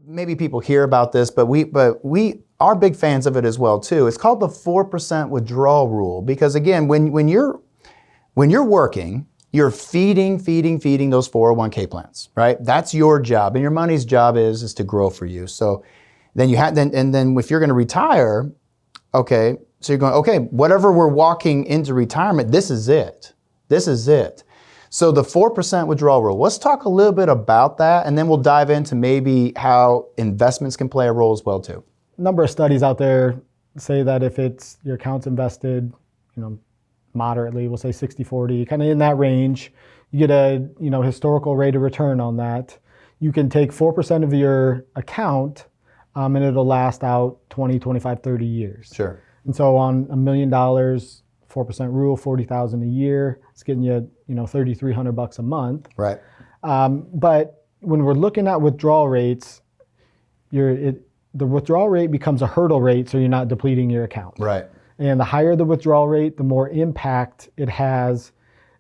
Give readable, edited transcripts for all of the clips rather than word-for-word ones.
maybe people hear about this, but we are big fans of it as well too. It's called the 4% withdrawal rule, because again, when you're working, you're feeding those 401k plans, right? That's your job, and your money's job is to grow for you. So then then if you're going to retire, okay, so you're going, okay, whatever we're walking into retirement, this is it. This is it. So the 4% withdrawal rule, let's talk a little bit about that, and then we'll dive into maybe how investments can play a role as well too. A number of studies out there say that if it's your account's invested, moderately, we'll say 60-40, kind of in that range, you get a historical rate of return on that. You can take 4% of your account and it'll last out 20, 25, 30 years. Sure. And so on $1 million, 4% rule, $40,000 a year, it's getting you, $3,300 a month. Right. But when we're looking at withdrawal rates, the withdrawal rate becomes a hurdle rate, so you're not depleting your account. Right. And the higher the withdrawal rate, the more impact it has,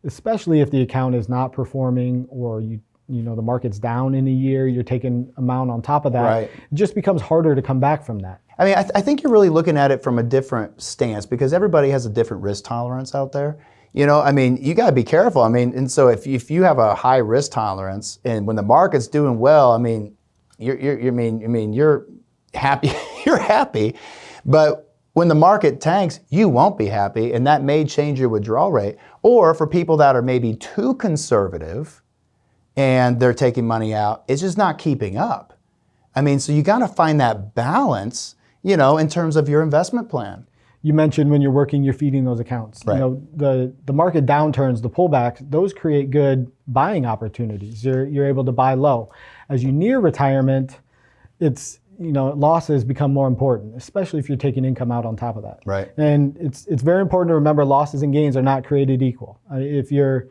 especially if the account is not performing or the market's down in a year, you're taking amount on top of that. Right. It just becomes harder to come back from that. I mean, I think you're really looking at it from a different stance, because everybody has a different risk tolerance out there. You got to be careful. And so if you have a high risk tolerance, and when the market's doing well, you're happy. You're happy, but when the market tanks, you won't be happy, and that may change your withdrawal rate. Or for people that are maybe too conservative, and they're taking money out, it's just not keeping up. So you got to find that balance, in terms of your investment plan. You mentioned when you're working, you're feeding those accounts. Right. The market downturns, the pullbacks, those create good buying opportunities. You're able to buy low. As you near retirement, it's losses become more important, especially if you're taking income out on top of that. Right. And it's very important to remember losses and gains are not created equal. If you're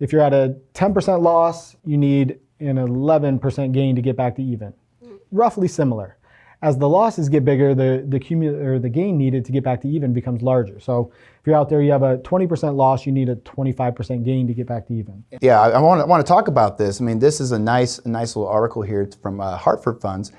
at a 10% loss, you need an 11% gain to get back to even. Roughly similar. As the losses get bigger, the gain needed to get back to even becomes larger. So if you're out there, you have a 20% loss, you need a 25% gain to get back to even. Yeah, I want to talk about this. This is a nice little article here from Hartford Funds,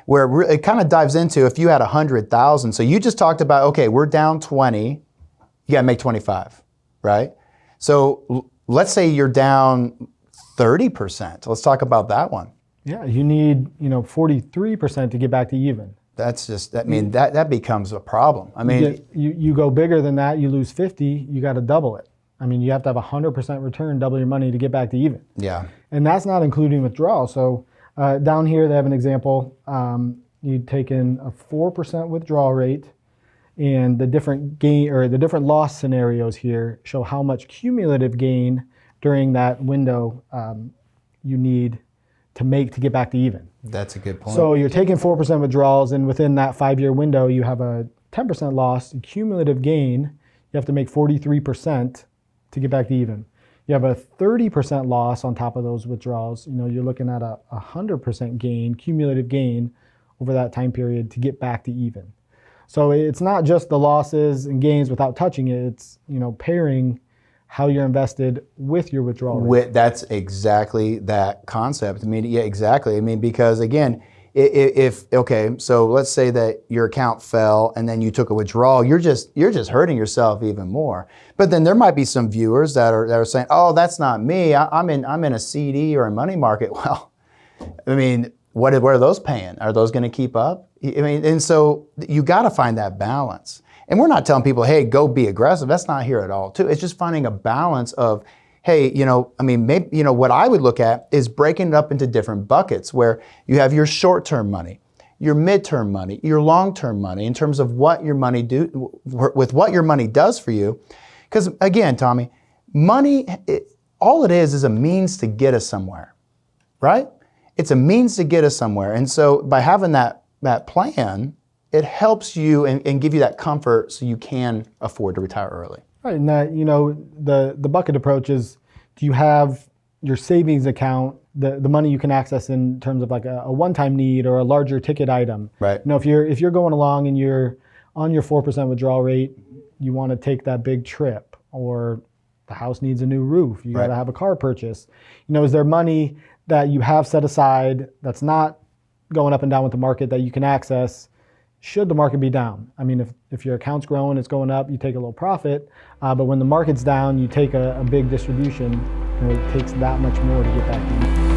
where it kind of dives into if you had 100,000. So you just talked about, okay, we're down 20, you got to make 25, right? So let's say you're down 30%. Let's talk about that one. Yeah, you need 43% to get back to even. That's just, that becomes a problem. You go bigger than that, you lose 50, you got to double it. You have to have 100% return, double your money to get back to even. Yeah. And that's not including withdrawal. So down here they have an example. You'd taken a 4% withdrawal rate, and the different gain or the different loss scenarios here show how much cumulative gain during that window you need to make to get back to even. That's a good point. So you're taking 4% withdrawals, and within that 5-year window, you have a 10% loss, cumulative gain. You have to make 43% to get back to even. You have a 30% loss on top of those withdrawals. You're looking at a 100% gain, cumulative gain over that time period to get back to even. So it's not just the losses and gains without touching it. It's pairing how you're invested with your withdrawal rate. That's exactly that concept. Yeah, exactly. Because again, so let's say that your account fell and then you took a withdrawal, you're just hurting yourself even more. But then there might be some viewers that are saying, oh, that's not me. I'm in a CD or a money market. Well, what are those paying? Are those going to keep up? And so you got to find that balance. And we're not telling people, hey, go be aggressive. That's not here at all, too. It's just finding a balance of, hey, maybe, what I would look at is breaking it up into different buckets where you have your short-term money, your mid-term money, your long-term money in terms of what your money with what your money does for you. Because again, Tommy, money, all it is a means to get us somewhere, right? It's a means to get us somewhere. And so by having that plan, it helps you and give you that comfort so you can afford to retire early. Right, and that, the bucket approach is, do you have your savings account, the money you can access in terms of like a one-time need or a larger ticket item? Right. If you're going along and you're on your 4% withdrawal rate, you want to take that big trip, or the house needs a new roof, you got to have a car purchase. Is there money that you have set aside that's not going up and down with the market that you can access should the market be down. I mean, if your account's growing, it's going up, you take a little profit. But when the market's down, you take a big distribution, and it takes that much more to get back to you.